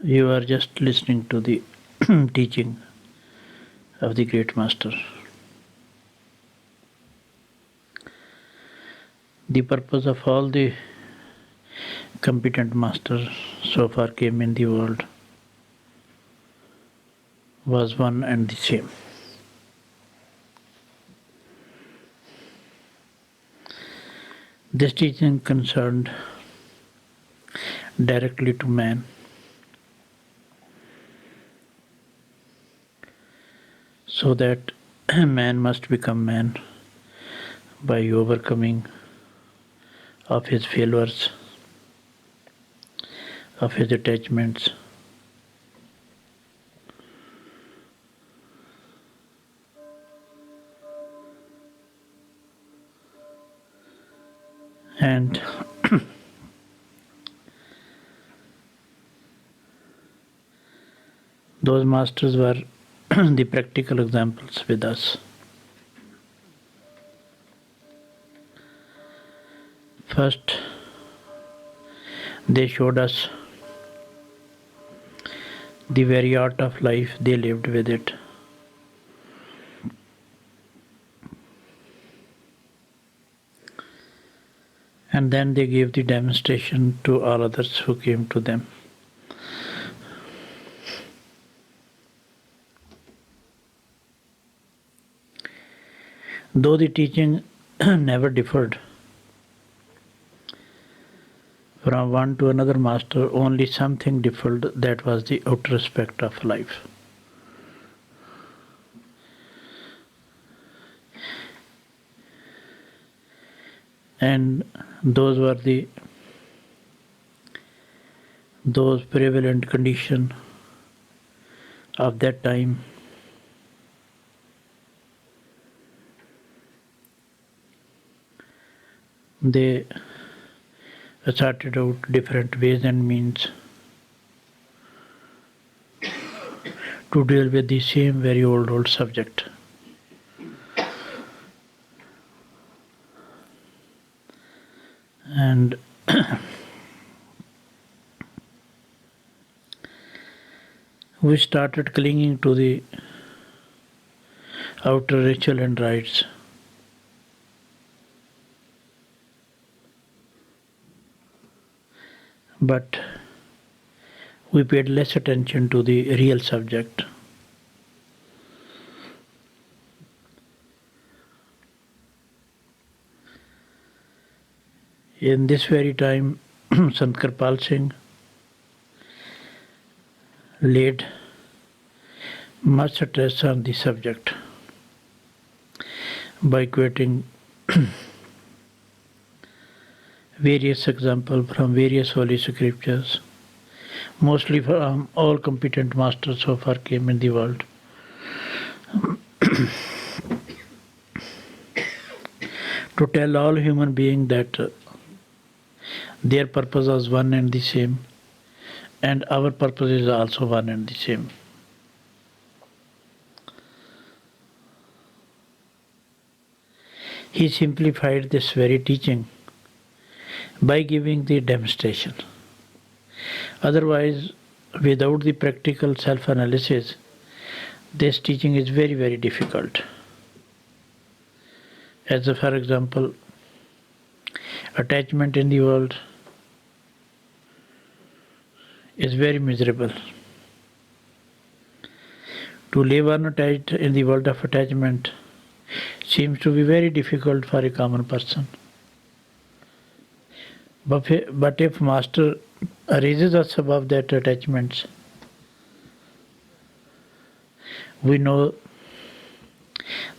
You are just listening to the teaching of the great master. The purpose of all the competent masters so far came in the world was one and the same. This teaching concerned directly to man, so that man must become man by overcoming of his failures, of his attachments, and those masters were the practical examples with us. First, they showed us the very art of life, they lived with it. And then they gave the demonstration to all others who came to them. Though the teaching never differed from one to another master, only something differed, that was the outer aspect of life. And those were those prevalent condition of that time. They started out different ways and means to deal with the same very old subject. And we started clinging to the outer ritual and rites. But we paid less attention to the real subject. In this very time, Sant Kirpal Singh laid much stress on the subject by quoting various examples from various holy scriptures, mostly from all competent masters so far came in the world. To tell all human beings that their purpose was one and the same, and our purpose is also one and the same. He simplified this very teaching by giving the demonstration. Otherwise, without the practical self-analysis, this teaching is very, very difficult. As for example, attachment in the world is very miserable. To live unattached in the world of attachment seems to be very difficult for a common person. But if Master raises us above that attachments, we know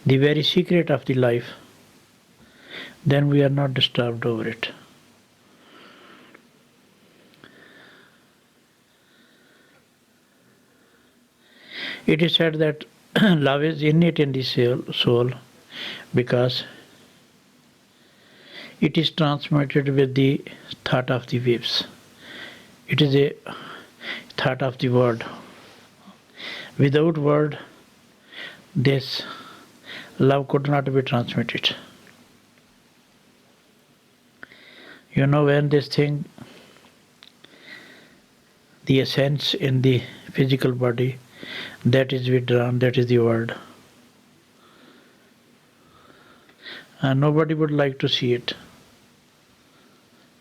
the very secret of the life, then we are not disturbed over it. It is said that love is innate in the soul because it is transmitted with the thought of the waves. It is a thought of the word. Without word, this love could not be transmitted. You know, when this thing the essence in the physical body that is withdrawn, that is the world. And nobody would like to see it,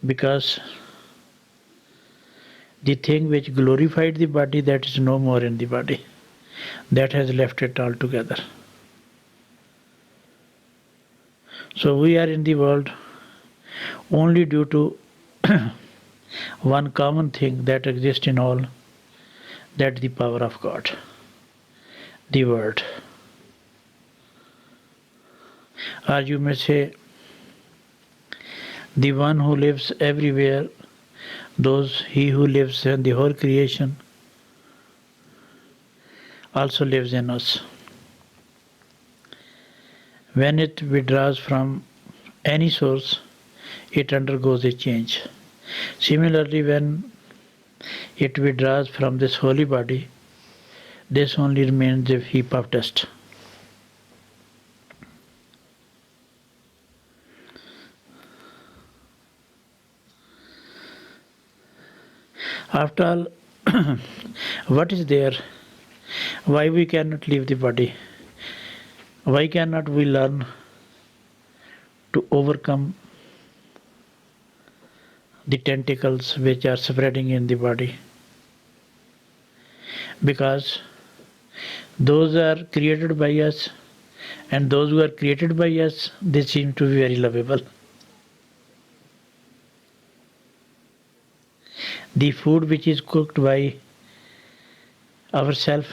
because the thing which glorified the body, that is no more in the body. That has left it altogether. So we are in the world only due to one common thing that exists in all, that the power of God, the word. Or you may say, the one who lives everywhere, he who lives in the whole creation also lives in us. When it withdraws from any source, it undergoes a change. Similarly, when it withdraws from this holy body, this only remains a heap of dust. After all, what is there? Why we cannot leave the body? Why cannot we learn to overcome the tentacles which are spreading in the body? Because those are created by us, and those who are created by us, they seem to be very lovable. The food which is cooked by ourselves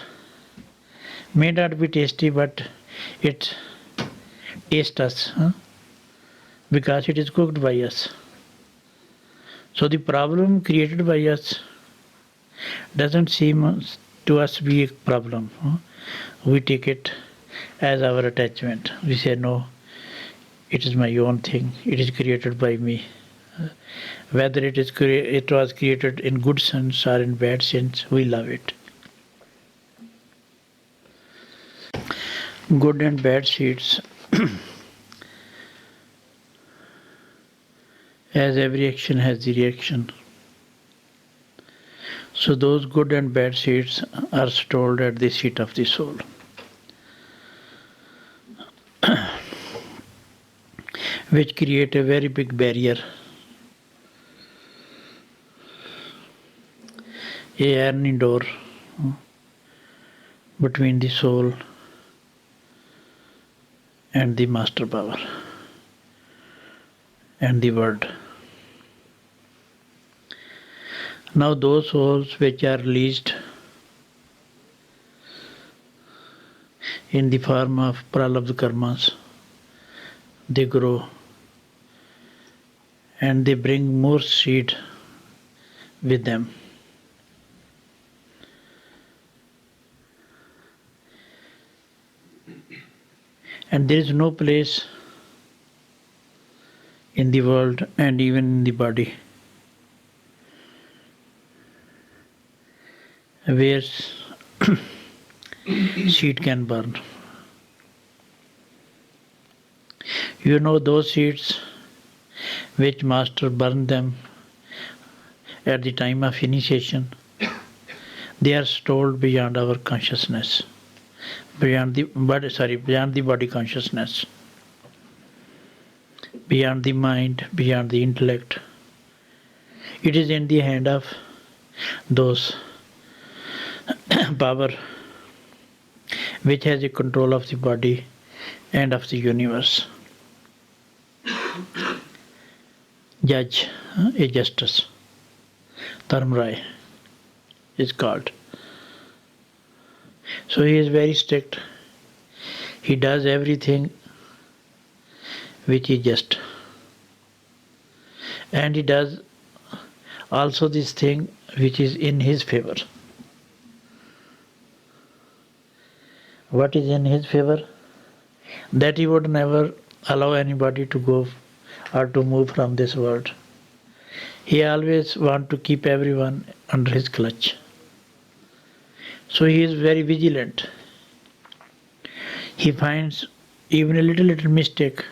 may not be tasty, but it tastes us, because it is cooked by us. So the problem created by us doesn't seem to us be a problem. We take it as our attachment. We say, no, it is my own thing. It is created by me. Whether it was created in good sense or in bad sense, we love it. Good and bad seeds. As every action has the reaction, so those good and bad seeds are stored at the seat of the soul. Which create a very big barrier, a iron door between the soul and the master power and the word. Now those souls which are released in the form of pralabdha karmas, they grow and they bring more seed with them. And there is no place in the world and even in the body where seed can burn. You know those seeds which master burned them at the time of initiation, they are stored beyond our consciousness, beyond the body consciousness, beyond the mind, beyond the intellect. It is in the hand of those power which has a control of the body and of the universe. Judge, a justice, Dharmrai is called. So he is very strict. He does everything which is just. And he does also this thing which is in his favor. What is in his favor? That he would never allow anybody to go or to move from this world. He always wants to keep everyone under his clutch. So he is very vigilant. He finds even a little mistake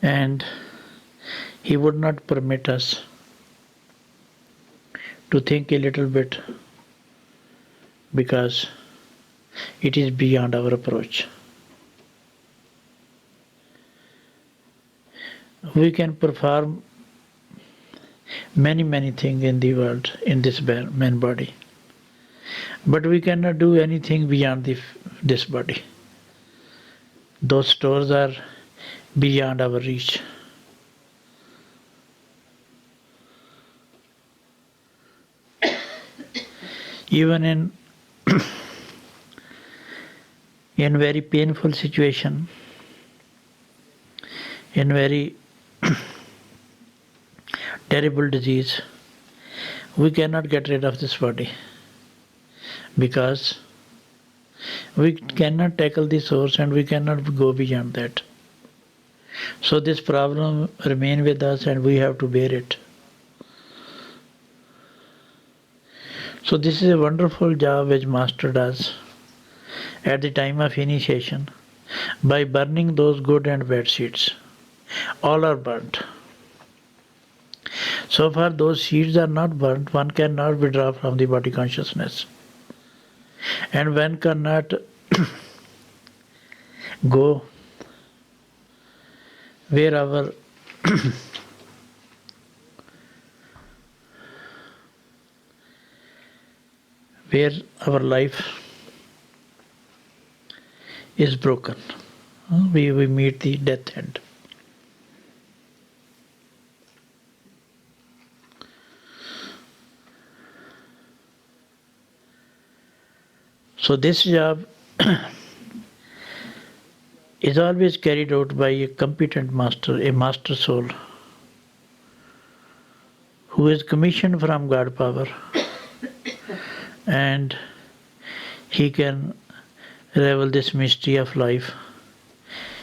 and he would not permit us to think a little bit because it is beyond our approach. We can perform many things in the world in this man body, but we cannot do anything beyond this body. Those stores are beyond our reach. Even in very painful situation, in very terrible disease, we cannot get rid of this body because we cannot tackle the source and we cannot go beyond that. So this problem remain with us and we have to bear it. So this is a wonderful job which Master does at the time of initiation by burning those good and bad seeds. All are burnt. So far those seeds are not burnt, one cannot withdraw from the body consciousness. And one cannot go where our where our life is broken. We meet the death end. So this job is always carried out by a competent master, a master soul, who is commissioned from God power, and he can reveal this mystery of life.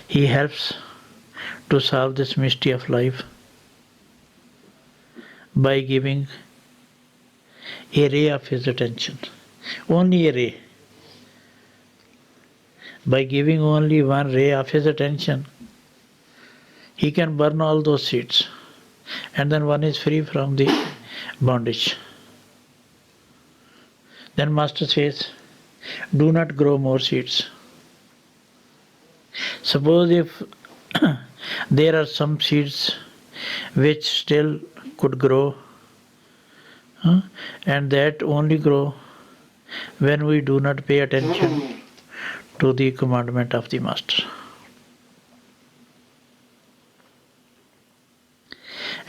He helps to solve this mystery of life by giving a ray of his attention, only a ray. By giving only one ray of his attention, he can burn all those seeds, and then one is free from the bondage. Then Master says, do not grow more seeds. Suppose if there are some seeds which still could grow, and that only grow when we do not pay attention to the commandment of the Master.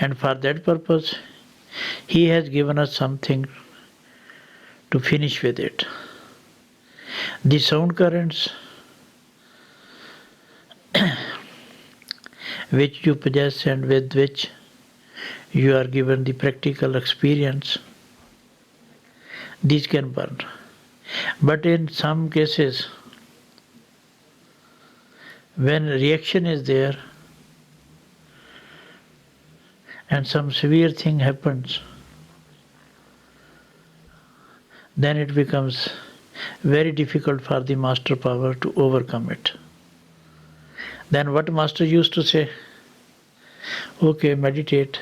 And for that purpose, he has given us something to finish with it. The sound currents which you possess and with which you are given the practical experience, these can burn. But in some cases, when reaction is there and some severe thing happens, then it becomes very difficult for the Master power to overcome it. Then what Master used to say, okay, meditate,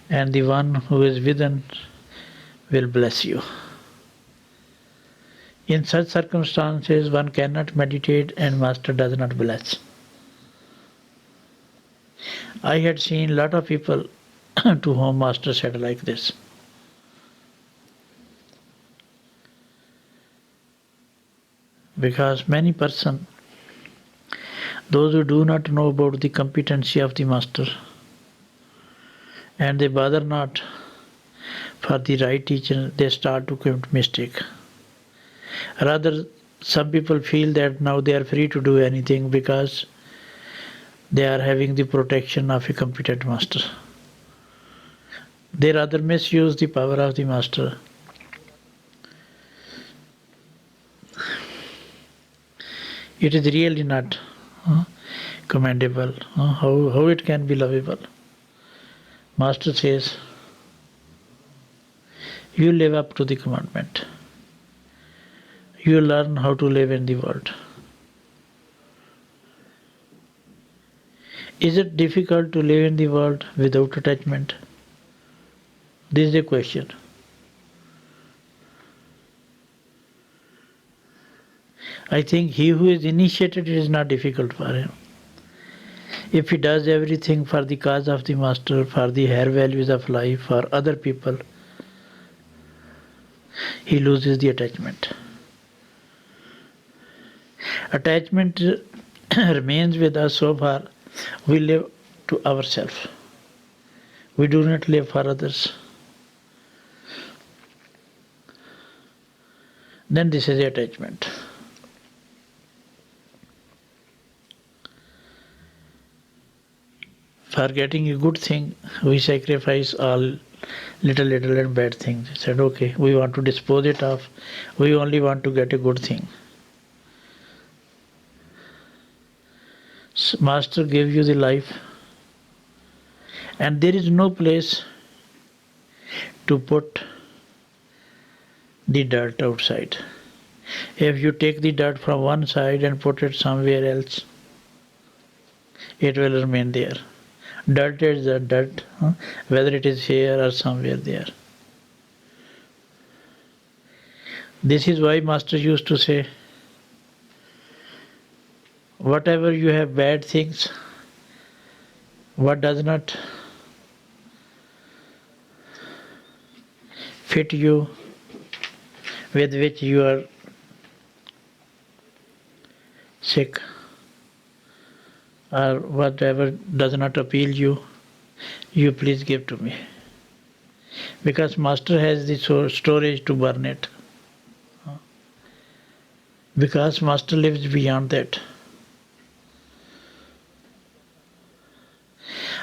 and the one who is within will bless you. In such circumstances, one cannot meditate and Master does not bless. I had seen a lot of people to whom Master said like this. Because many persons, those who do not know about the competency of the Master, and they bother not for the right teacher, they start to commit mistake. Rather, some people feel that now they are free to do anything because they are having the protection of a competent Master. They rather misuse the power of the Master. It is really not commendable. How it can be lovable? Master says, you live up to the commandment. You learn how to live in the world. Is it difficult to live in the world without attachment? This is a question. I think he who is initiated, it is not difficult for him. If he does everything for the cause of the master, for the higher values of life, for other people, he loses the attachment. Attachment remains with us so far we live to ourselves. We do not live for others. Then this is attachment. For getting a good thing, we sacrifice all little and bad things. He said, okay, we want to dispose it off. We only want to get a good thing. Master gave you the life, and there is no place to put the dirt outside. If you take the dirt from one side and put it somewhere else, it will remain there. Dirt is the dirt, whether it is here or somewhere there. This is why Master used to say, whatever you have bad things, what does not fit you, with which you are sick, or whatever does not appeal you, you please give to me. Because Master has the storage to burn it. Because Master lives beyond that.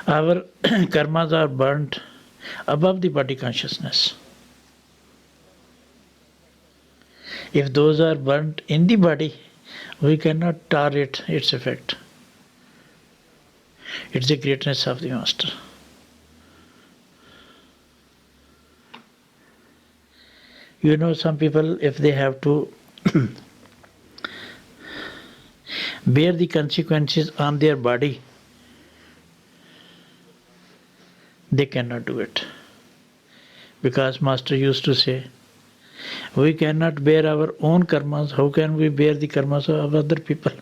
Our karmas are burnt above the body consciousness. If those are burnt in the body, we cannot tolerate its effect. It's the greatness of the Master. You know, some people, if they have to bear the consequences on their body, they cannot do it. Because Master used to say, we cannot bear our own karmas, how can we bear the karmas of other people?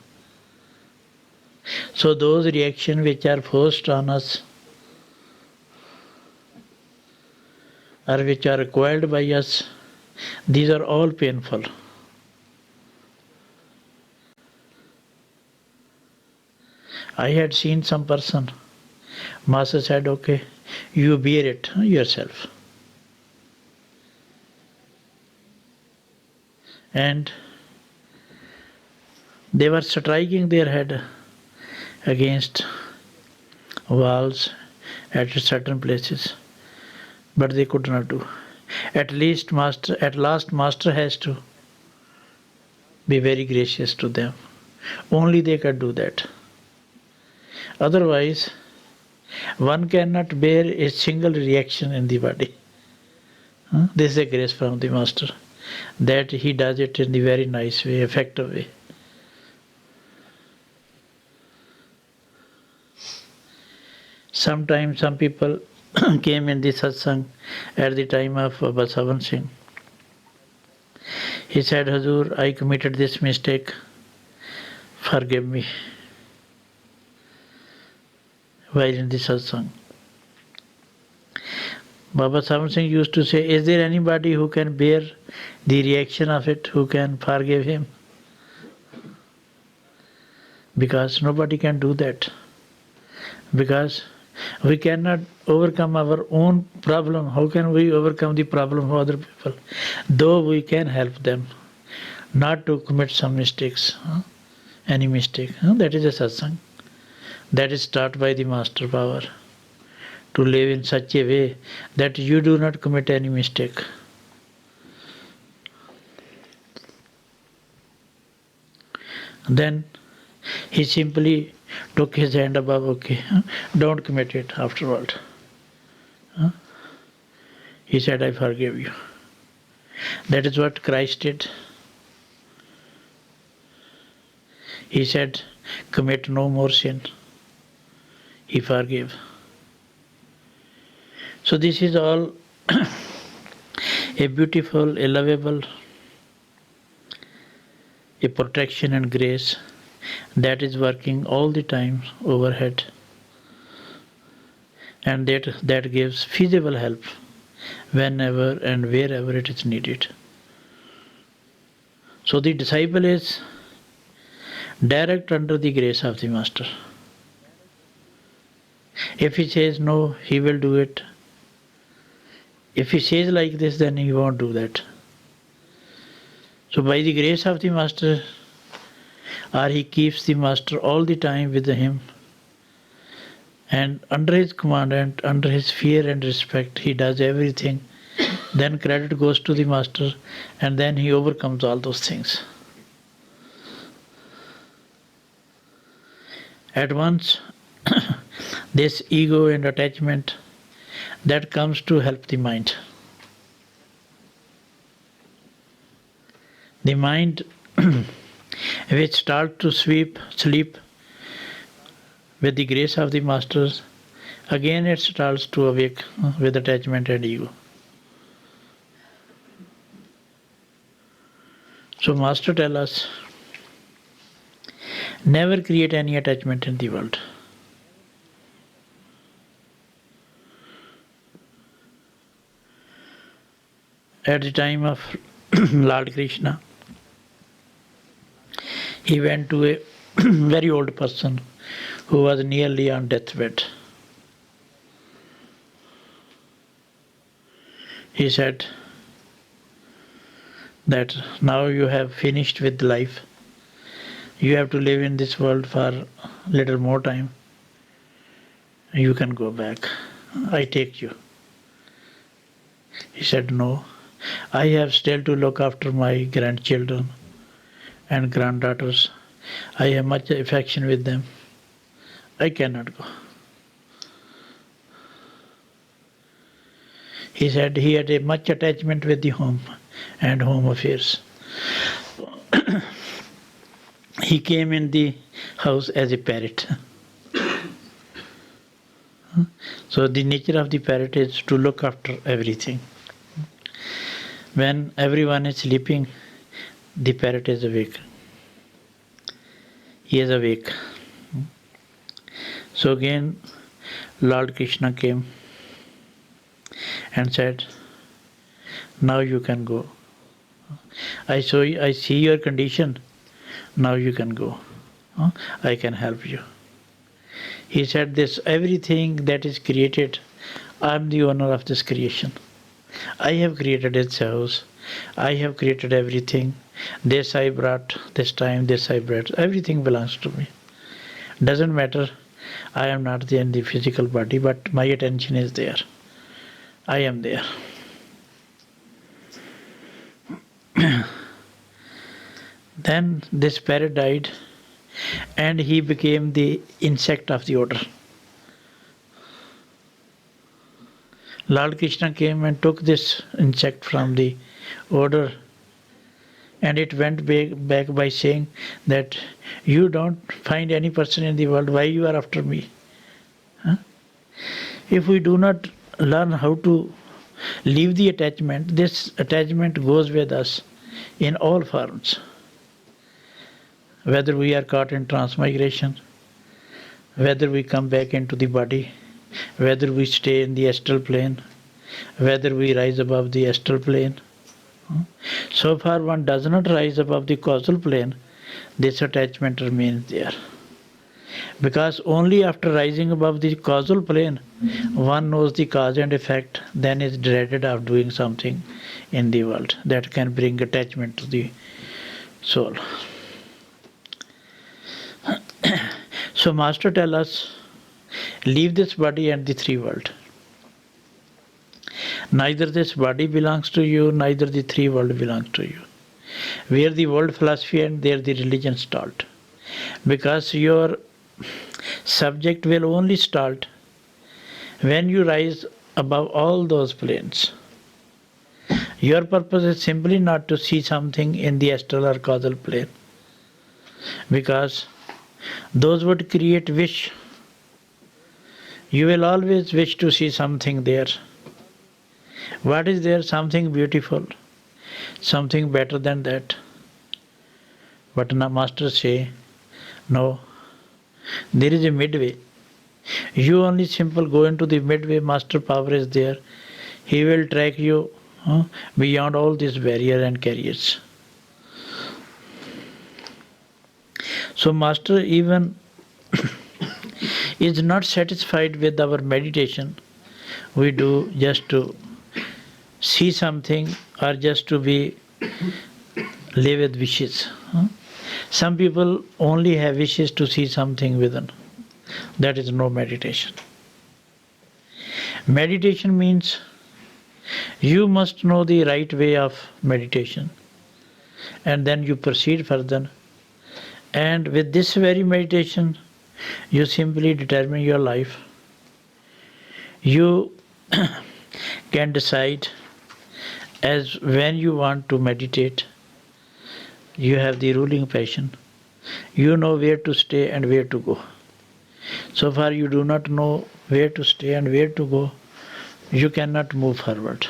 So those reactions which are forced on us, or which are acquired by us, these are all painful. I had seen some person, Master said, okay, you bear it yourself. And they were striking their head against walls at certain places, but they could not do. At last Master has to be very gracious to them. Only they can do that. Otherwise, one cannot bear a single reaction in the body. This is a grace from the Master, that he does it in the very nice way, effective way. Sometimes some people came in the satsang at the time of Harbhajan Singh. He said, Hazur, I committed this mistake, forgive me, while in the satsang. Baba Sam Singh used to say, is there anybody who can bear the reaction of it, who can forgive him? Because nobody can do that. Because we cannot overcome our own problem. How can we overcome the problem of other people? Though we can help them not to commit some mistakes, any mistake. That is a satsang. That is taught by the Master Power. To live in such a way that you do not commit any mistake. Then he simply took his hand above, okay, don't commit it afterward. He said, I forgive you. That is what Christ did. He said, commit no more sin. He forgave. So this is all a beautiful, a lovable, a protection and grace that is working all the time overhead, and that gives feasible help whenever and wherever it is needed. So the disciple is direct under the grace of the master. If he says no, he will do it. If he says like this, then he won't do that. So by the grace of the master, or he keeps the master all the time with him, and under his command and under his fear and respect, he does everything. Then credit goes to the master, and then he overcomes all those things. At once, this ego and attachment that comes to help the mind. The mind which starts to sleep with the grace of the masters, again it starts to awake with attachment and ego. So master tell us, never create any attachment in the world. At the time of Lord Krishna, he went to a very old person who was nearly on deathbed. He said that now you have finished with life. You have to live in this world for a little more time. You can go back. I take you. He said, no, I have still to look after my grandchildren and granddaughters. I have much affection with them. I cannot go. He said he had a much attachment with the home and home affairs. He came in the house as a parrot. So the nature of the parrot is to look after everything. When everyone is sleeping, the parrot is awake. He is awake. So again, Lord Krishna came and said, now you can go. I see your condition. Now you can go. I can help you. He said, this everything that is created, I am the owner of this creation. I have created its house. I have created everything. This I brought, this time, this I brought. Everything belongs to me. Doesn't matter, I am not there in the physical body, but my attention is there. I am there. Then this parrot died, and he became the insect of the order. Lord Krishna came and took this insect from the order, and it went back by saying that you don't find any person in the world, why you are after me? If we do not learn how to leave the attachment, this attachment goes with us in all forms. Whether we are caught in transmigration, whether we come back into the body, whether we stay in the astral plane, whether we rise above the astral plane. So far one does not rise above the causal plane, this attachment remains there. Because only after rising above the causal plane, one knows the cause and effect, then is dreaded of doing something in the world that can bring attachment to the soul. So Master tell us, leave this body and the three world. Neither this body belongs to you, neither the three world belongs to you. Where the world philosophy and there the religion start. Because your subject will only start when you rise above all those planes. Your purpose is simply not to see something in the astral or causal plane. Because those would create wish. You will always wish to see something there. What is there? Something beautiful, something better than that. But now masters say, no, there is a midway. You only simple go into the midway, master power is there. He will track you beyond all these barriers and carriers. So master even is not satisfied with our meditation. We do just to see something or just to be live with wishes. Some people only have wishes to see something within. That is no meditation. Meditation means you must know the right way of meditation, and then you proceed further. And with this very meditation, you simply determine your life. You can decide as when you want to meditate. You have the ruling passion. You know where to stay and where to go. So far you do not know where to stay and where to go, you cannot move forward.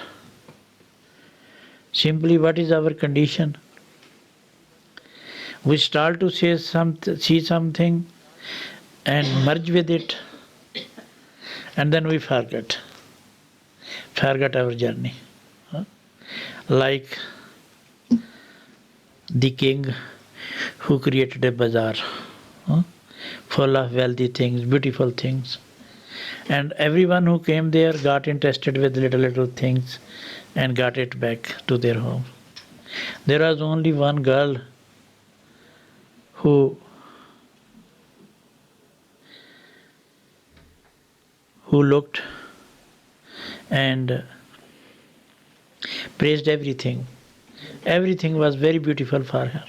Simply, what is our condition? We start to see something and merge with it, and then we forget our journey. Like the king who created a bazaar full of wealthy things, beautiful things. And everyone who came there got interested with little things and got it back to their home. There was only one girl who looked and praised everything. Everything was very beautiful for her.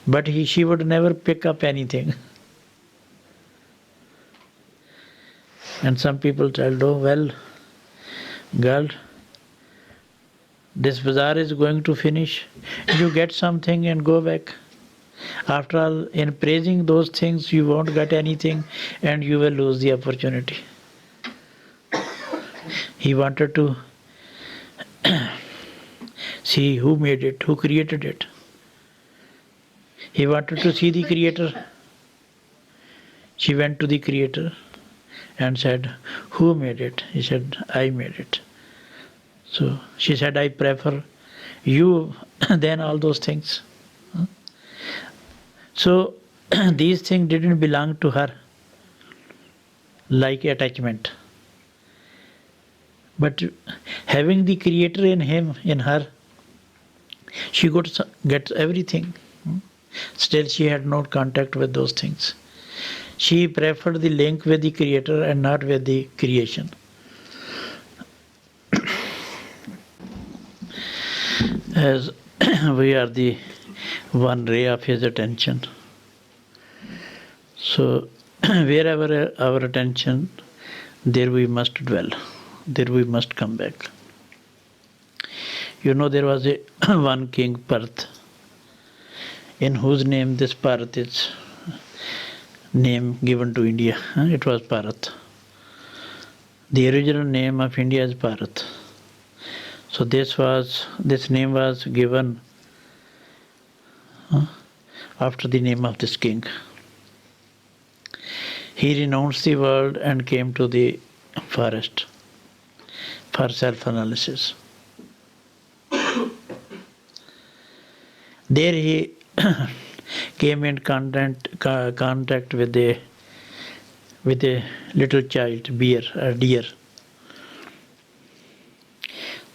But she would never pick up anything. And some people told, oh, well, girl, this bazaar is going to finish. You get something and go back. After all, in praising those things, you won't get anything and you will lose the opportunity. He wanted to see who made it, who created it. He wanted to see the creator. She went to the creator and said, who made it? He said, I made it. So she said, I prefer you than all those things. So these things didn't belong to her like attachment. But having the creator in her, she could get everything. Still she had no contact with those things. She preferred the link with the creator and not with the creation. As we are the one ray of his attention. So wherever our attention, there we must dwell. There we must come back. You know, there was a one king Parth, in whose name this Bharat is name given to India. It was Bharat. The original name of India is Bharat. So this name was given after the name of this king. He renounced the world and came to the forest for self-analysis. There he came in contact with a little child, a deer.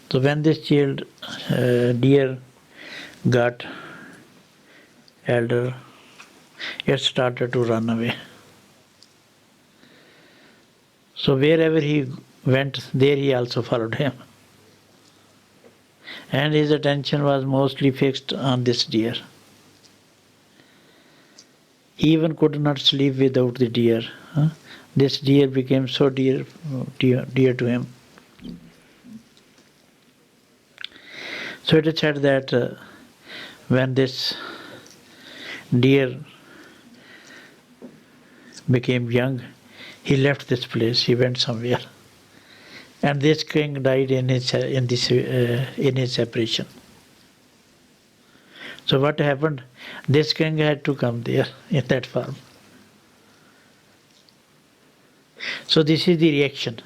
So when this child, deer, got elder, it started to run away. So wherever he went, there he also followed him. And his attention was mostly fixed on this deer. He even could not sleep without the deer. This deer became so dear to him. So it is said that when this deer became young, he left this place, he went somewhere. And this king died in his separation. So what happened? This king had to come there in that form. So this is the reaction.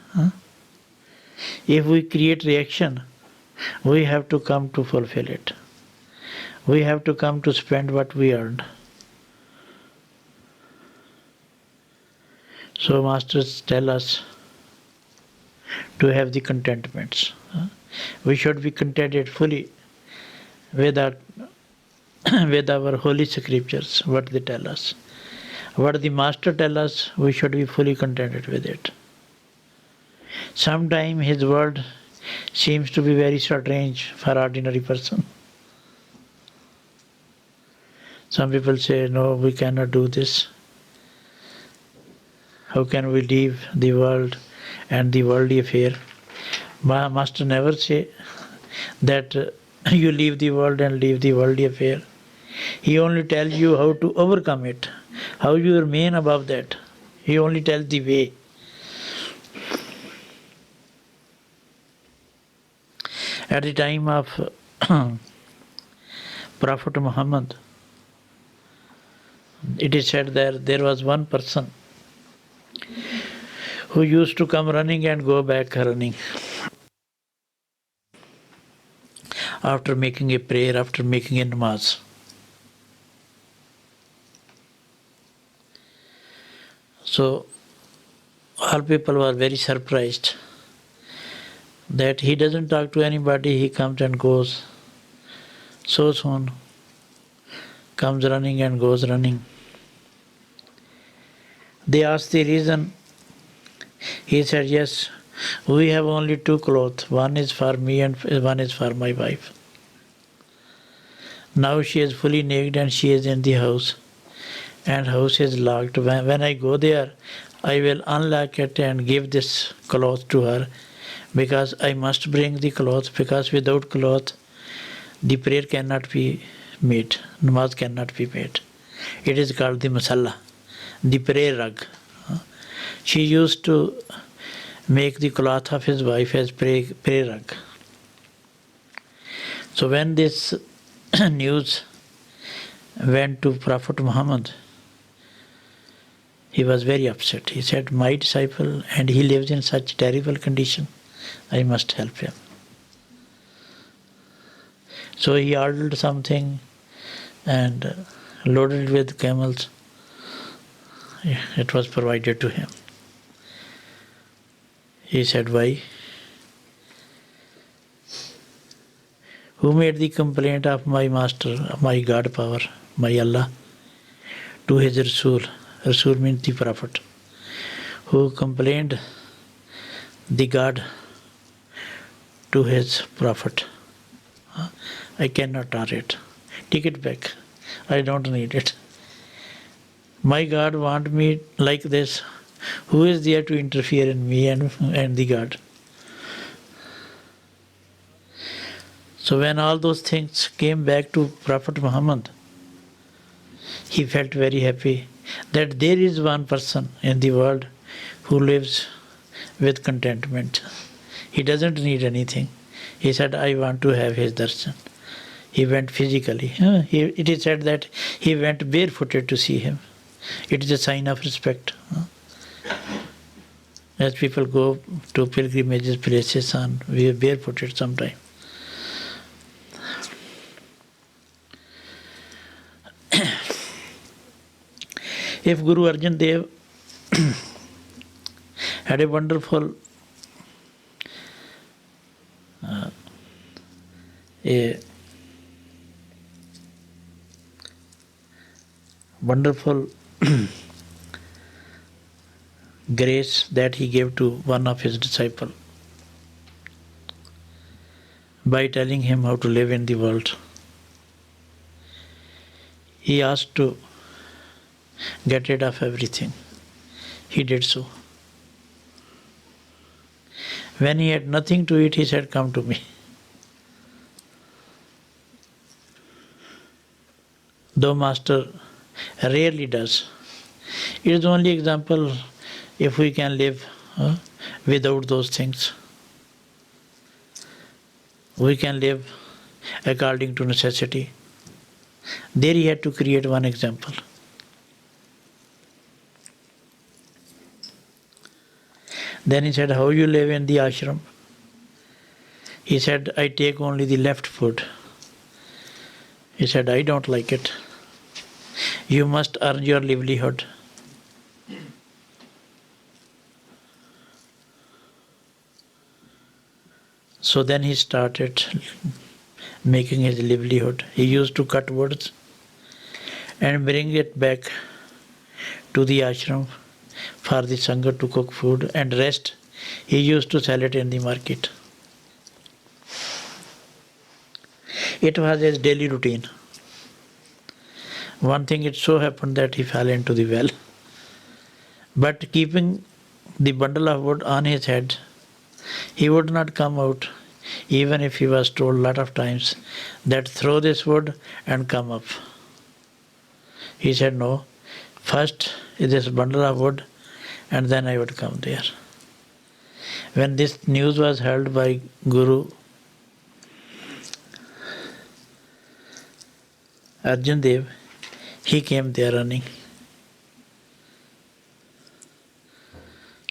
If we create reaction, we have to come to fulfill it. We have to come to spend what we earned. So masters tell us to have the contentments. We should be contented fully with our, with our holy scriptures, what they tell us. What the master tell us, we should be fully contented with it. Sometimes his word seems to be very strange for ordinary person. Some people say, no, we cannot do this. How can we leave the world and the worldly affair? Master never say that you leave the world and leave the worldly affair. He only tells you how to overcome it, how you remain above that. He only tells the way. At the time of Prophet Muhammad, it is said that there was one person who used to come running and go back running after making a prayer, after making a namaz. So all people were very surprised that he doesn't talk to anybody, he comes and goes so soon, comes running and goes running. They asked the reason. He said, yes, we have only two clothes. One is for me and one is for my wife. Now she is fully naked and she is in the house. And house is locked. When I go there, I will unlock it and give this cloth to her, because I must bring the cloth, because without cloth the prayer cannot be made, namaz cannot be made. It is called the masala, the prayer rug. She used to make the cloth of his wife as prayer rug. So when this news went to Prophet Muhammad, he was very upset. He said, my disciple, and he lives in such terrible condition, I must help him. So he ordered something and loaded with camels. It was provided to him. He said, why? Who made the complaint of my master, my God power, my Allah, to his Rasul? Rasul means the Prophet. Who complained the God to his Prophet? I cannot tolerate. Take it back. I don't need it. My God want me like this. Who is there to interfere in me and the God? So when all those things came back to Prophet Muhammad, he felt very happy that there is one person in the world who lives with contentment. He doesn't need anything. He said, I want to have his darshan. He went physically. It is said that he went barefooted to see him. It is a sign of respect. As people go to pilgrimages places and we are barefooted sometime. If Guru Arjan Dev had a wonderful grace that he gave to one of his disciples by telling him how to live in the world. He asked to get rid of everything. He did so. When he had nothing to eat, he said, come to me. Though Master rarely does. It is only example if we can live without those things. we can live according to necessity. There he had to create one example. Then he said, how you live in the ashram? He said, I take only the left food. He said, I don't like it. You must earn your livelihood. So then he started making his livelihood. He used to cut woods and bring it back to the ashram for the Sangha to cook food, and rest he used to sell it in the market. It was his daily routine. One thing, it so happened that he fell into the well. But keeping the bundle of wood on his head, he would not come out, even if he was told a lot of times that throw this wood and come up. He said, no, first this bundle of wood and then I would come there. When this news was heard by Guru Arjan Dev, he came there running.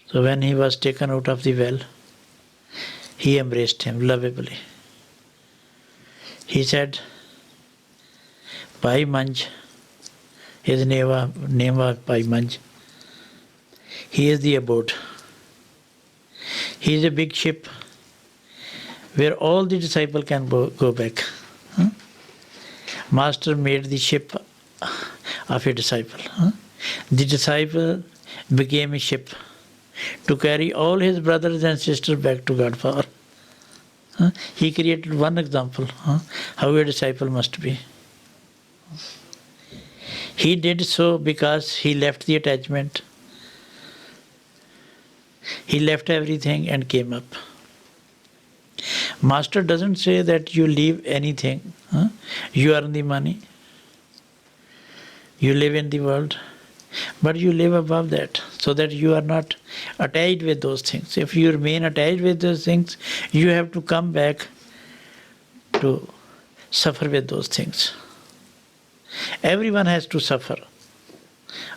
So when he was taken out of the well, he embraced him lovably. He said, Bhai Manj, his name was Bhai Manj. He is the abode. He is a big ship where all the disciples can go back. Master made the ship of a disciple. The disciple became a ship to carry all his brothers and sisters back to God power. He created one example how a disciple must be. He did so because he left the attachment. He left everything and came up. Master doesn't say that you leave anything. You earn the money. You live in the world. But you live above that, so that you are not attached with those things. If you remain attached with those things, you have to come back to suffer with those things. Everyone has to suffer.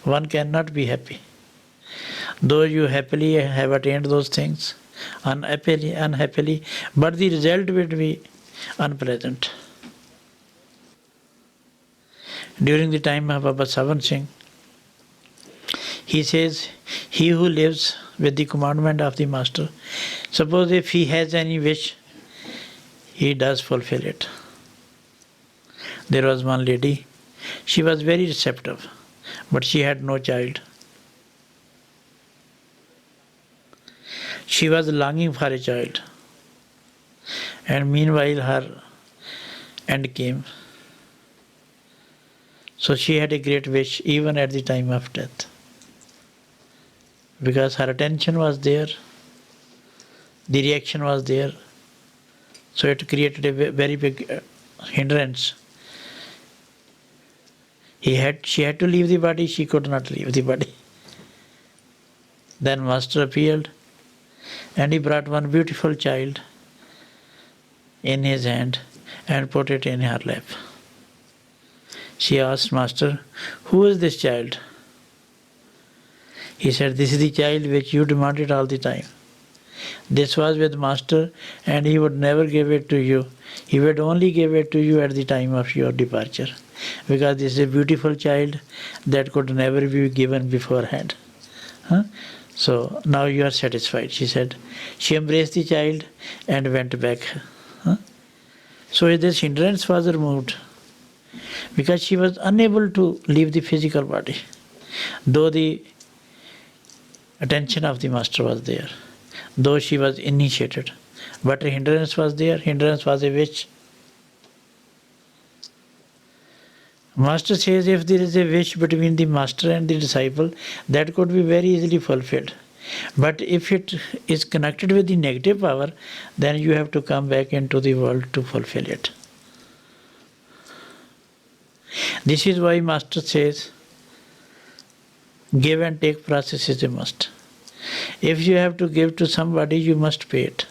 One cannot be happy. Though you happily have attained those things, unhappily, but the result will be unpleasant. During the time of Harbhajan Singh, he says, he who lives with the commandment of the Master, suppose if he has any wish, he does fulfill it. There was one lady, she was very receptive, but she had no child. She was longing for a child, and meanwhile her end came. So she had a great wish even at the time of death. Because her attention was there, the reaction was there, so it created a very big hindrance. She had to leave the body, she could not leave the body. Then Master appeared and he brought one beautiful child in his hand and put it in her lap. She asked Master, who is this child? He said, this is the child which you demanded all the time. This was with Master and he would never give it to you. He would only give it to you at the time of your departure. Because this is a beautiful child that could never be given beforehand. So now you are satisfied, she said. She embraced the child and went back. So this hindrance was removed. Because she was unable to leave the physical body. Though the attention of the Master was there, though she was initiated, but a hindrance was there. Hindrance was a wish. Master says if there is a wish between the Master and the disciple, that could be very easily fulfilled. But if it is connected with the negative power, then you have to come back into the world to fulfill it. This is why Master says, give and take process is a must. If you have to give to somebody, you must pay it.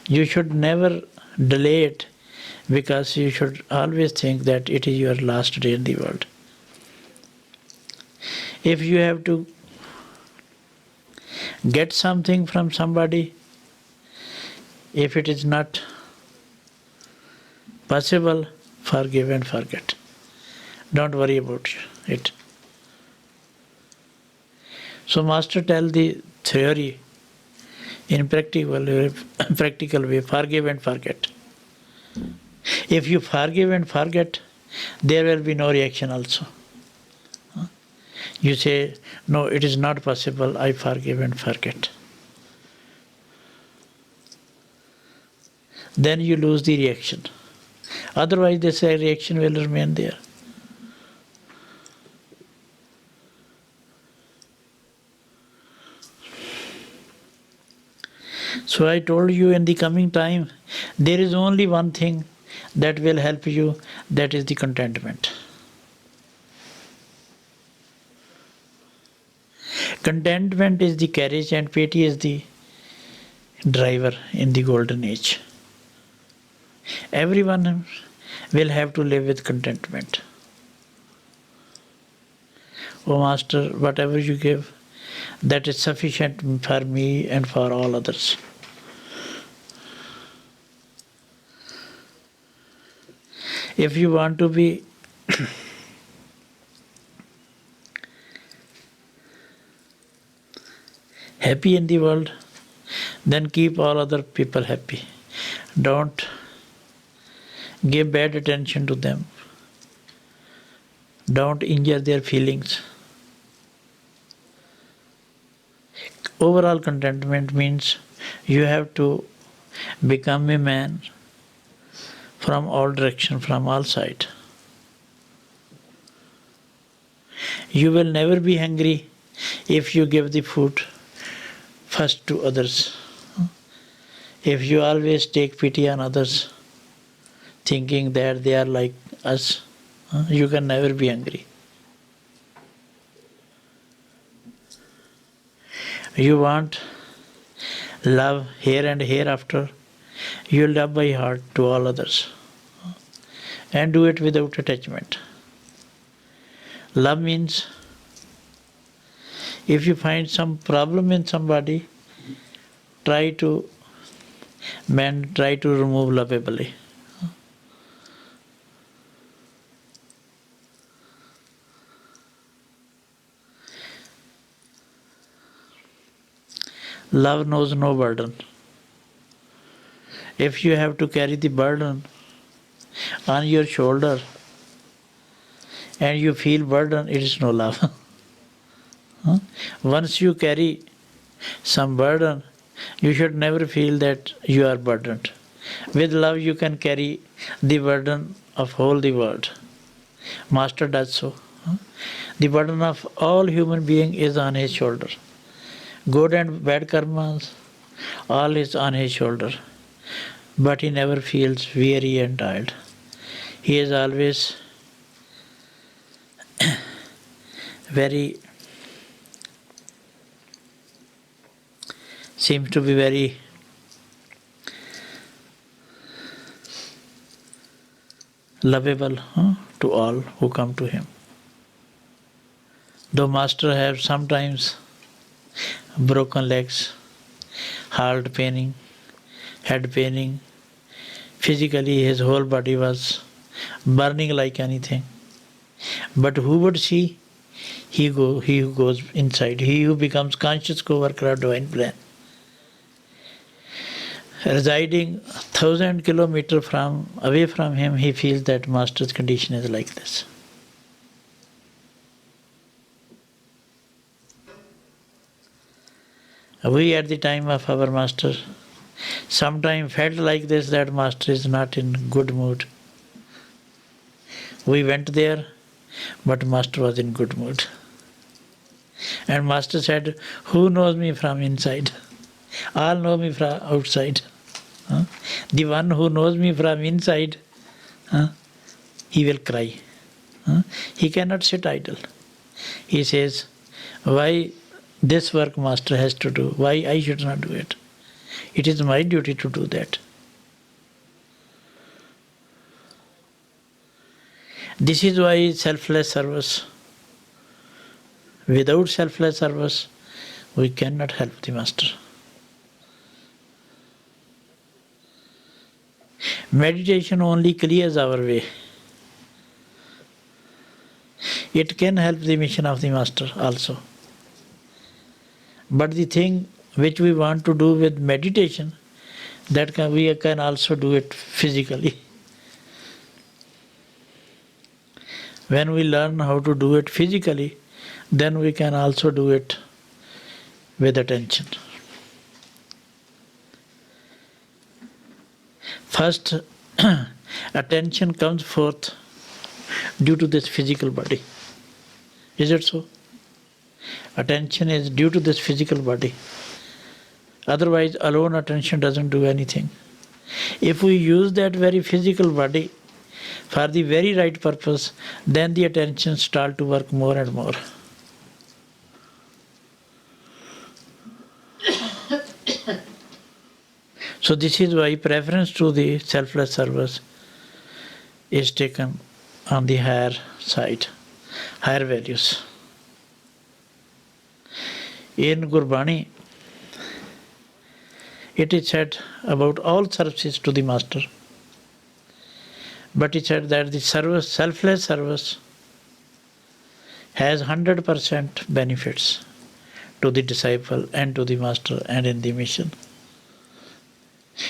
You should never delay it, because you should always think that it is your last day in the world. If you have to get something from somebody, if it is not possible, forgive and forget. Don't worry about it. So Master tell the theory in practical way, forgive and forget. If you forgive and forget, there will be no reaction also. You say, no, it is not possible, I forgive and forget. Then you lose the reaction. Otherwise, this reaction will remain there. So I told you, in the coming time, there is only one thing that will help you, that is the contentment. Contentment is the carriage and pity is the driver in the golden age. Everyone will have to live with contentment. Oh Master, whatever you give, that is sufficient for me and for all others. If you want to be happy in the world, then keep all other people happy. Don't give bad attention to them. Don't injure their feelings. Overall contentment means you have to become a man from all directions, from all sides. You will never be hungry if you give the food first to others. If you always take pity on others, thinking that they are like us, you can never be hungry. You want love here and hereafter, you love by heart to all others and do it without attachment. Love means if you find some problem in somebody, try to mend, try to remove lovably. Love knows no burden. If you have to carry the burden on your shoulder and you feel burden, it is no love. Once you carry some burden, you should never feel that you are burdened. With love you can carry the burden of whole the world. Master does so. The burden of all human being is on his shoulder. Good and bad karmas, all is on his shoulder. But he never feels weary and tired. He is always seems to be very lovable to all who come to him. Though Master have sometimes broken legs, heart paining, head paining, physically his whole body was burning like anything. But who would see? He who goes inside, he who becomes conscious co-worker of divine plan. Residing 1,000 kilometers away from him, he feels that Master's condition is like this. We at the time of our Master sometimes felt like this, that Master is not in good mood. We went there, but Master was in good mood. And Master said, who knows me from inside? All know me from outside. The one who knows me from inside, he will cry. He cannot sit idle. He says, why this work Master has to do? Why I should not do it? It is my duty to do that. This is why selfless service. Without selfless service, we cannot help the Master. Meditation only clears our way. It can help the mission of the Master also. But the thing which we want to do with meditation, we can also do it physically. When we learn how to do it physically, then we can also do it with attention. First, attention comes forth due to this physical body. Is it so? Attention is due to this physical body. Otherwise, alone attention doesn't do anything. If we use that very physical body for the very right purpose, then the attention starts to work more and more. So this is why preference to the selfless service is taken on the higher side, higher values. In Gurbani, it is said about all services to the Master, but it said that the service, selfless service, has 100% benefits to the disciple and to the Master and in the mission.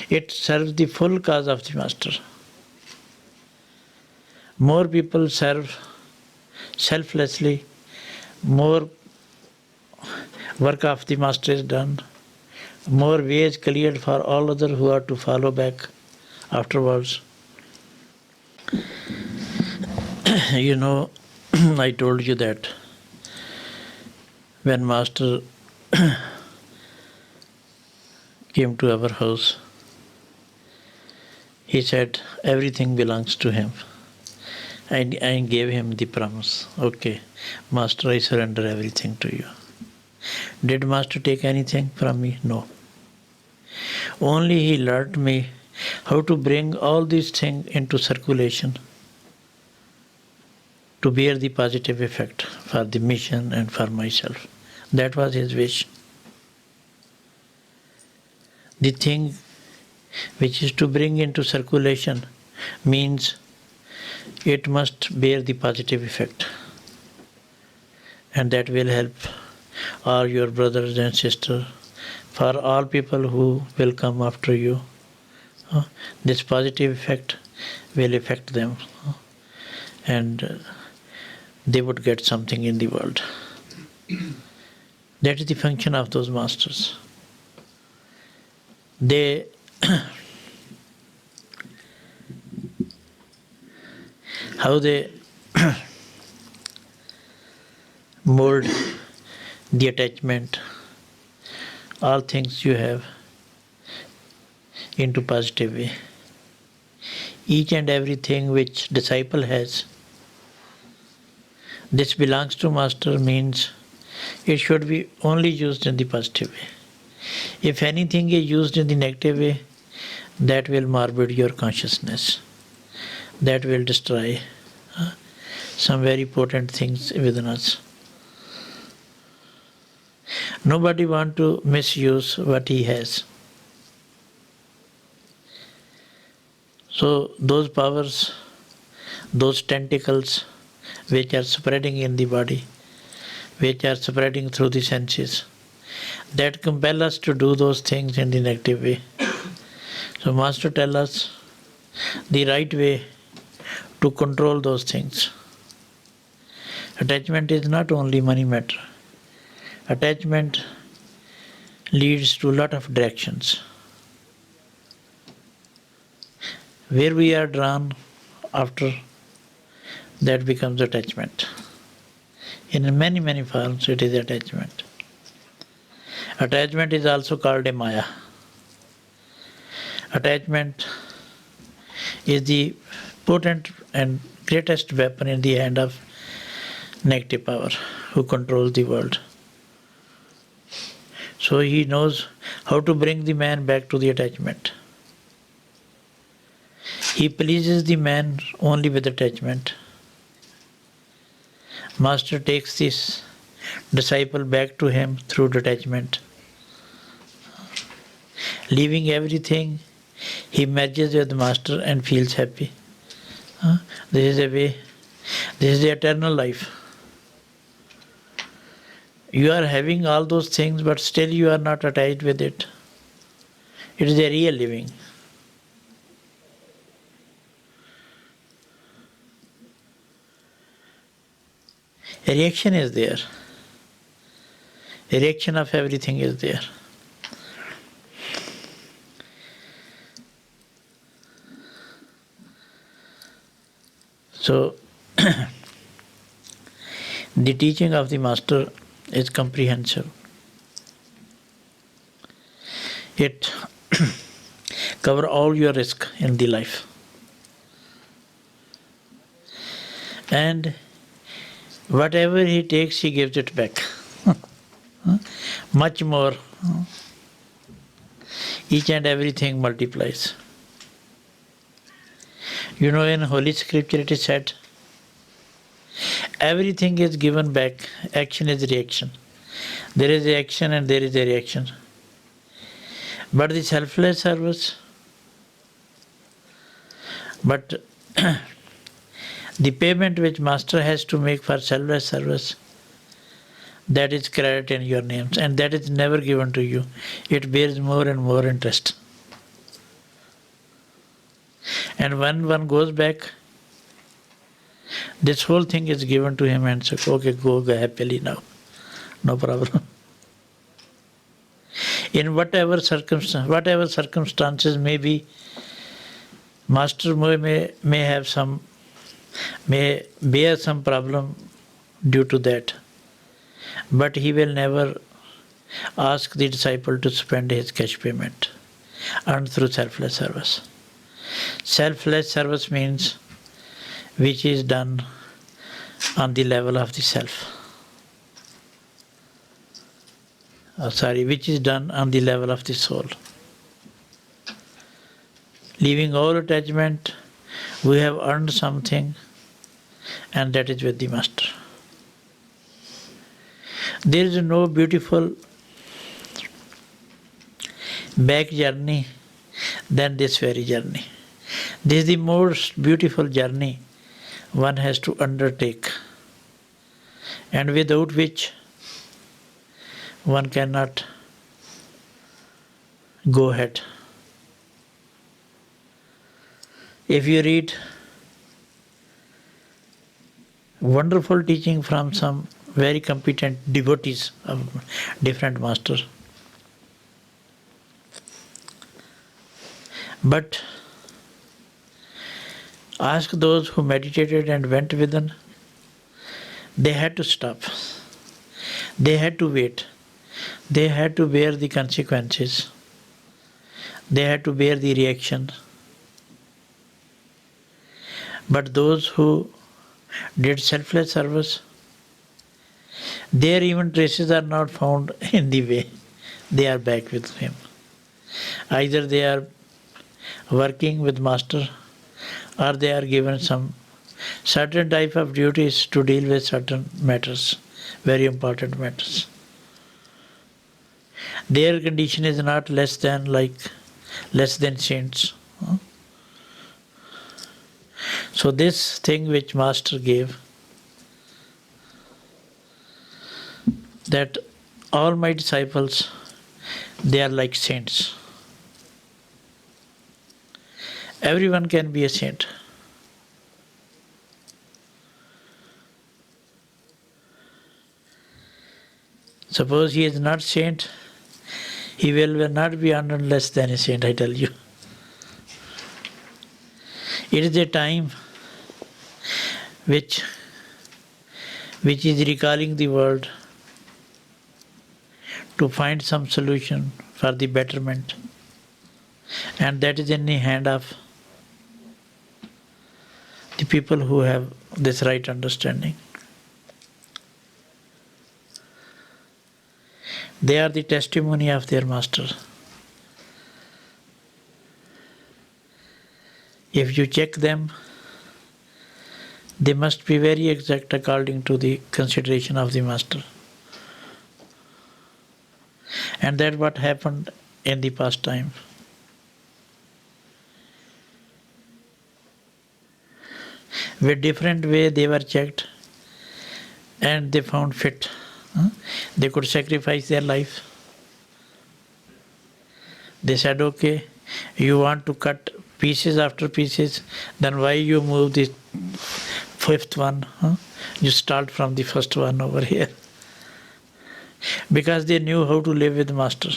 It serves the full cause of the Master. More people serve selflessly, more work of the Master is done, more ways cleared for all others who are to follow back afterwards. You know, I told you that when Master came to our house, he said everything belongs to him. I gave him the promise. Okay, Master, I surrender everything to you. Did Master take anything from me? No. Only he learnt me how to bring all these things into circulation to bear the positive effect for the mission and for myself. That was his wish. The thing which is to bring into circulation means it must bear the positive effect, and that will help all your brothers and sisters, for all people who will come after you. This positive effect will affect them, and they would get something in the world. That is the function of those masters. They how they mold the attachment, all things you have, into positive way. Each and everything which disciple has, this belongs to Master means it should be only used in the positive way. If anything is used in the negative way, that will morbid your consciousness. That will destroy some very potent things within us. Nobody wants to misuse what he has. So those powers, those tentacles which are spreading in the body, which are spreading through the senses, that compel us to do those things in the negative way. So Master tells us the right way to control those things. Attachment is not only money matter. Attachment leads to a lot of directions. Where we are drawn after, that becomes attachment. In many, many forms it is attachment. Attachment is also called a maya. Attachment is the potent and greatest weapon in the hand of negative power who controls the world. So he knows how to bring the man back to the attachment. He pleases the man only with attachment. Master takes this disciple back to him through detachment. Leaving everything, he merges with the Master and feels happy. This is a way, this is the eternal life. You are having all those things, but still you are not attached with it. It is a real living. A reaction is there. A reaction of everything is there. So, the teaching of the Master is comprehensive. It covers all your risk in the life. And whatever he takes, he gives it back. Much more. Each and everything multiplies. You know, in Holy Scripture it is said, everything is given back. Action is reaction. There is a action and there is a reaction. But the selfless service, but the payment which Master has to make for selfless service, that is credit in your names, and that is never given to you. It bears more and more interest. And when one goes back, this whole thing is given to him and says, okay, go happily now. No problem. In whatever circumstances may be, Master may have may bear some problem due to that. But he will never ask the disciple to spend his cash payment earned through selfless service. Selfless service means which is done on the level of the self. Which is done on the level of the soul. Leaving all attachment, we have earned something, and that is with the Master. There is no beautiful back journey than this very journey. This is the most beautiful journey one has to undertake, and without which one cannot go ahead. If you read wonderful teaching from some very competent devotees of different masters, but ask those who meditated and went within, they had to stop. They had to wait. They had to bear the consequences. They had to bear the reaction. But those who did selfless service, their even traces are not found in the way. They are back with him. Either they are working with Master, or they are given some certain type of duties to deal with certain matters, very important matters. Their condition is not less than saints. So this thing which Master gave, that all my disciples, they are like saints. Everyone can be a saint. Suppose he is not saint, he will not be honored less than a saint, I tell you. It is a time which is recalling the world to find some solution for the betterment, and that is in the hand of the people who have this right understanding. They are the testimony of their Master. If you check them, They must be very exact according to the consideration of the master. And that's what happened in the past time. With different way they were checked and they found fit. They could sacrifice their life. They said, okay, you want to cut pieces after pieces, then why you move the fifth one? You start from the first one over here. Because they knew how to live with master.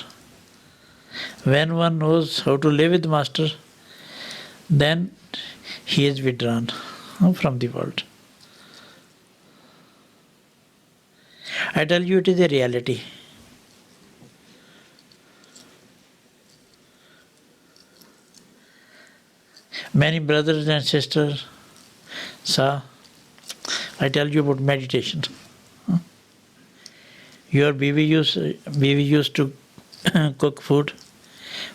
When one knows how to live with master, then he is withdrawn from the world. I tell you, it is a reality. Many brothers and sisters saw, I tell you about meditation. Your Bibi used to cook food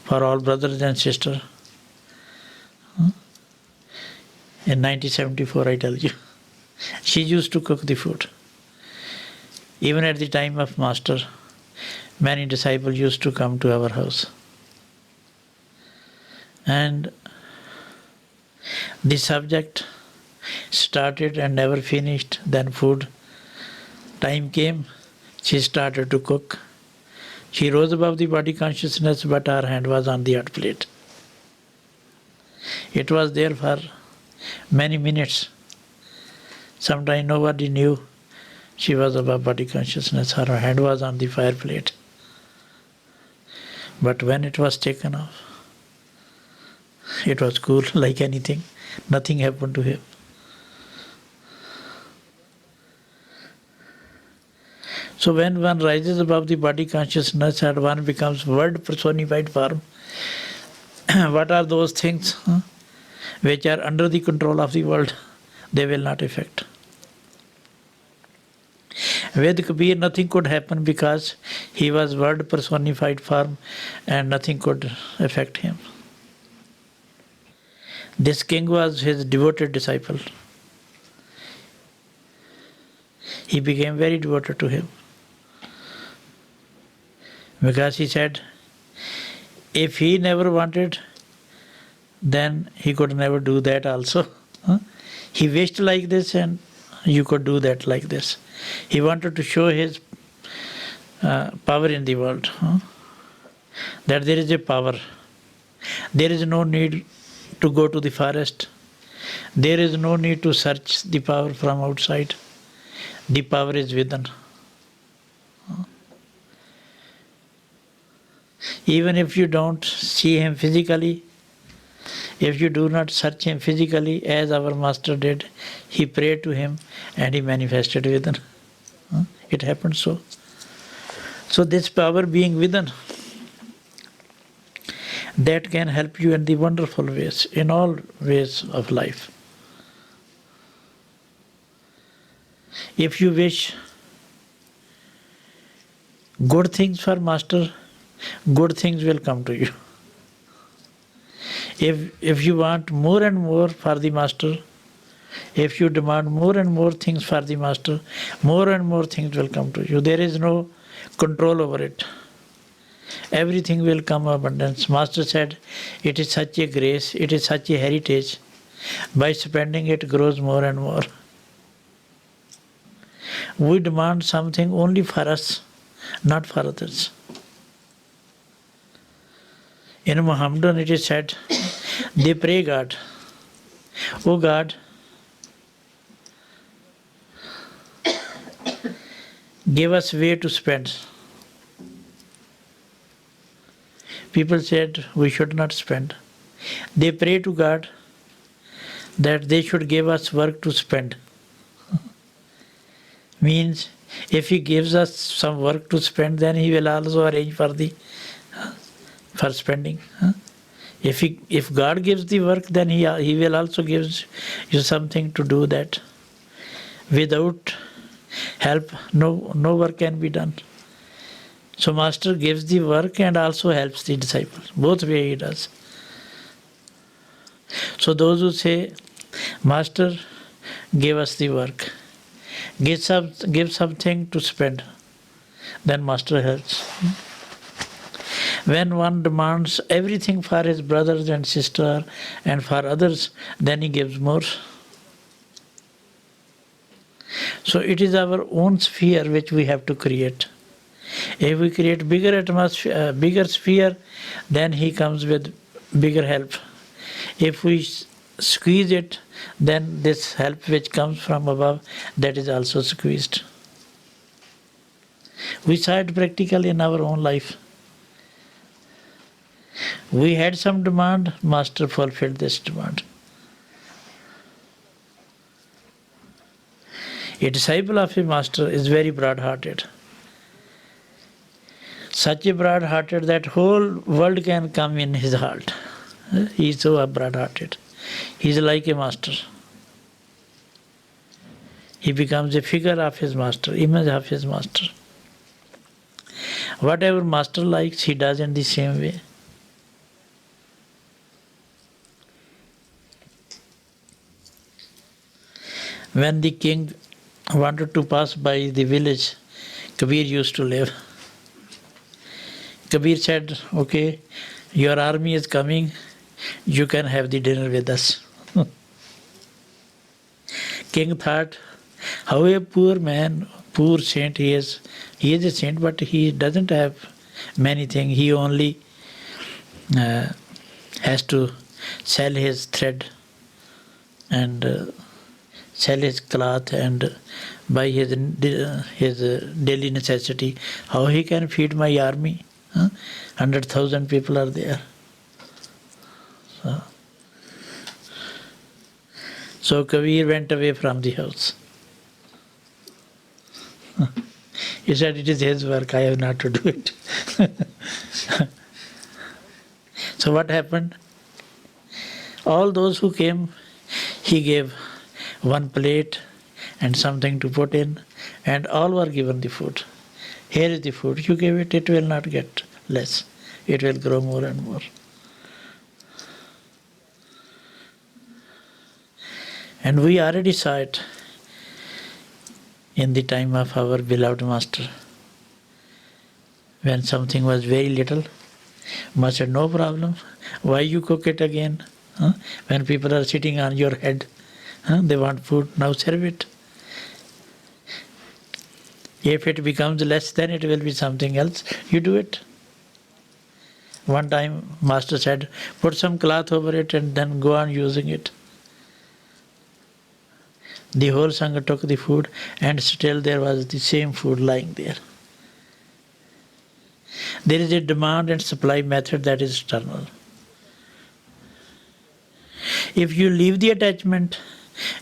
for all brothers and sisters. In 1974, I tell you. She used to cook the food. Even at the time of Master, many disciples used to come to our house. And the subject started and never finished. Then food time came, she started to cook. She rose above the body consciousness, but her hand was on the hot plate. It was there for many minutes. Sometimes nobody knew she was above body consciousness. Her hand was on the fire plate. But when it was taken off, it was cool like anything. Nothing happened to him. So when one rises above the body consciousness and one becomes word personified form, what are those things which are under the control of the world? They will not affect. With Kabir, nothing could happen because he was word personified form and nothing could affect him. This king was his devoted disciple. He became very devoted to him. Because he said, if he never wanted, then he could never do that also. He wished like this and you could do that like this. He wanted to show his power in the world. That there is a power. There is no need to go to the forest. There is no need to search the power from outside. The power is within. Even if you don't see him physically, if you do not search him physically, as our master did, he prayed to him and he manifested within. It happened so. So this power being within, that can help you in the wonderful ways, in all ways of life. If you wish good things for master, good things will come to you. If you want more and more for the master, if you demand more and more things for the master, more and more things will come to you. There is no control over it. Everything will come abundance. Master said, it is such a grace, it is such a heritage. By spending it grows more and more. We demand something only for us, not for others. In Muhammadan it is said, they pray God, oh God, give us way to spend. People said we should not spend. They pray to God that they should give us work to spend. Means if He gives us some work to spend, then He will also arrange for spending. If God gives the work, then He will also give you something to do that. Without help, no work can be done. So Master gives the work and also helps the disciple. Both way He does. So those who say, Master, give us the work. Give something to spend. Then master helps. When one demands everything for his brothers and sister and for others, then he gives more. So it is our own sphere which we have to create. If we create bigger atmosphere, bigger sphere, then he comes with bigger help. If we squeeze it, then this help which comes from above, that is also squeezed. We saw it practically in our own life. We had some demand, master fulfilled this demand. A disciple of a master is very broad-hearted. Such a broad-hearted that whole world can come in his heart. He is so broad-hearted. He is like a master. He becomes a figure of his master, image of his master. Whatever master likes, he does in the same way. When the king wanted to pass by the village Kabir used to live, Kabir said, okay, your army is coming, you can have the dinner with us. King thought, how a poor man, poor saint he is a saint, but he doesn't have many things. He only has to sell his thread and sell his cloth and buy his daily necessity. How he can feed my army? 100,000 people are there. So Kabir went away from the house. He said, it is his work, I have not to do it. So what happened? All those who came, he gave one plate and something to put in, and all were given the food. Here is the food, you give it, it will not get less. It will grow more and more. And we already saw it in the time of our beloved master. When something was very little, master said, no problem. Why you cook it again? When people are sitting on your head, they want food, now serve it. If it becomes less, then it will be something else. You do it. One time, master said, put some cloth over it and then go on using it. The whole Sangha took the food and still there was the same food lying there. There is a demand and supply method that is eternal. If you leave the attachment,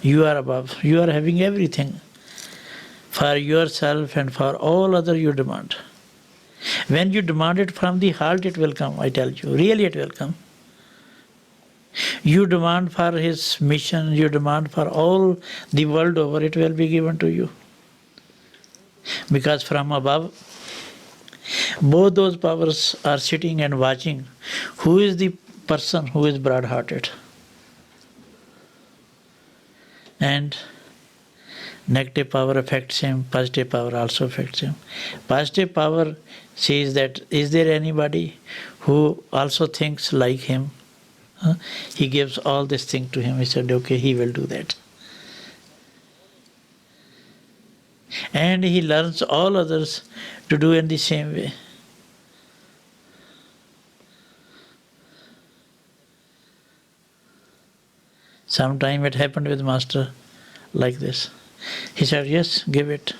you are above. You are having everything. For yourself and for all other you demand. When you demand it from the heart, it will come, I tell you. Really it will come. You demand for his mission, you demand for all the world over, it will be given to you. Because from above, both those powers are sitting and watching. Who is the person who is broad-hearted? And negative power affects him, positive power also affects him. Positive power says that, is there anybody who also thinks like him? He gives all this thing to him. He said, okay, he will do that. And he learns all others to do in the same way. Sometime it happened with master like this. He said, yes, give it.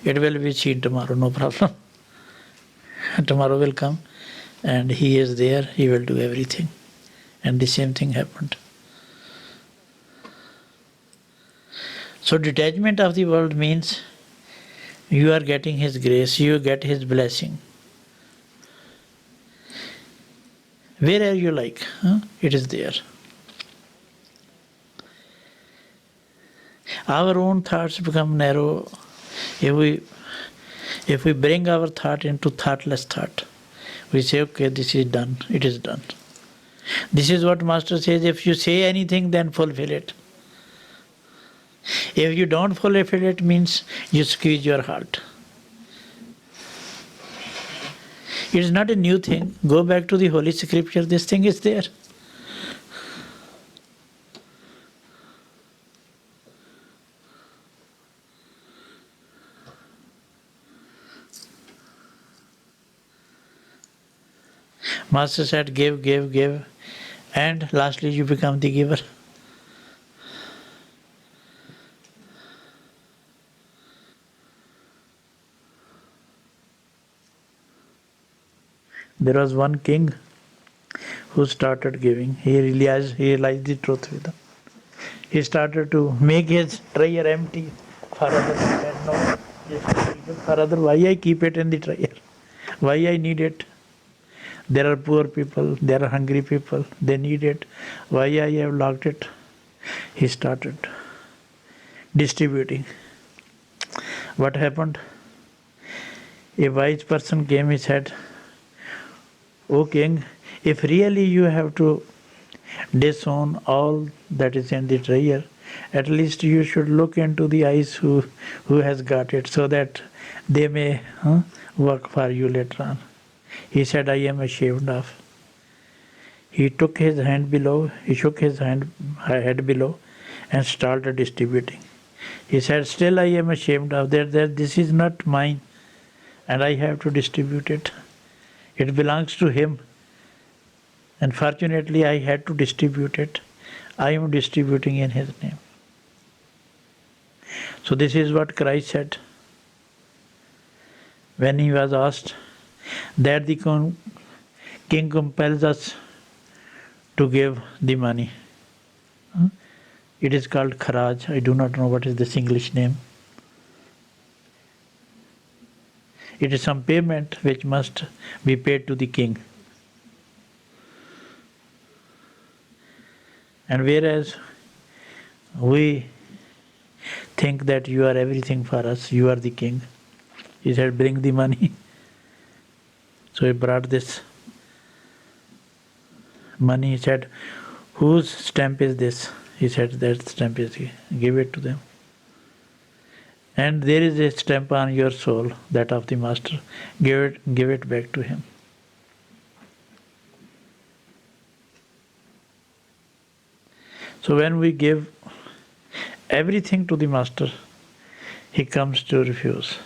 It will be seen tomorrow, no problem. Tomorrow will come and he is there, he will do everything. And the same thing happened. So detachment of the world means you are getting his grace, you get his blessing. Wherever you like, it is there. Our own thoughts become narrow if we bring our thought into thoughtless thought. We say, okay, this is done, it is done. This is what master says, if you say anything, then fulfill it. If you don't fulfill it, means you squeeze your heart. It is not a new thing. Go back to the Holy Scripture. This thing is there. Master said, give, give, give, and lastly you become the giver. There was one king who started giving. He realized the truth with him. He started to make his treasure empty. Father said, no, Father, why I keep it in the treasure? Why I need it? There are poor people, there are hungry people, they need it. Why I have locked it? He started distributing. What happened? A wise person came, he said, O king, if really you have to disown all that is in the treasure, at least you should look into the eyes who has got it, so that they may work for you later on. He said, I am ashamed of. He took his hand below, he shook his head below and started distributing. He said, still I am ashamed of that this is not mine and I have to distribute it. It belongs to him. And fortunately I had to distribute it. I am distributing in his name. So this is what Christ said when he was asked that the king compels us to give the money. It is called kharaj. I do not know what is this English name. It is some payment which must be paid to the king. And whereas we think that you are everything for us, you are the king. He said, bring the money. So he brought this money. He said, whose stamp is this? He said, that stamp is here. Give it to them. And there is a stamp on your soul, that of the master. Give it back to him. So when we give everything to the master, he comes to refuse.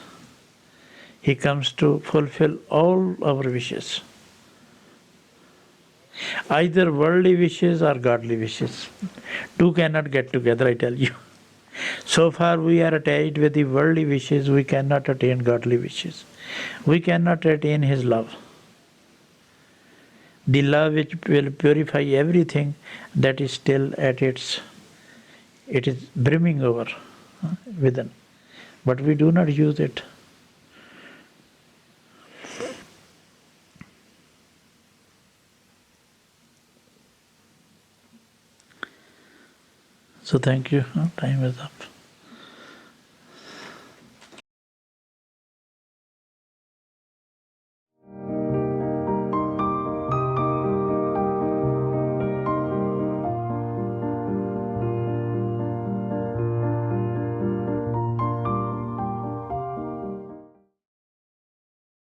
He comes to fulfill all our wishes. Either worldly wishes or godly wishes. Two cannot get together, I tell you. So far we are attached with the worldly wishes, we cannot attain godly wishes. We cannot attain his love. The love which will purify everything, that is still at it is brimming over within. But we do not use it. So thank you. Time is up.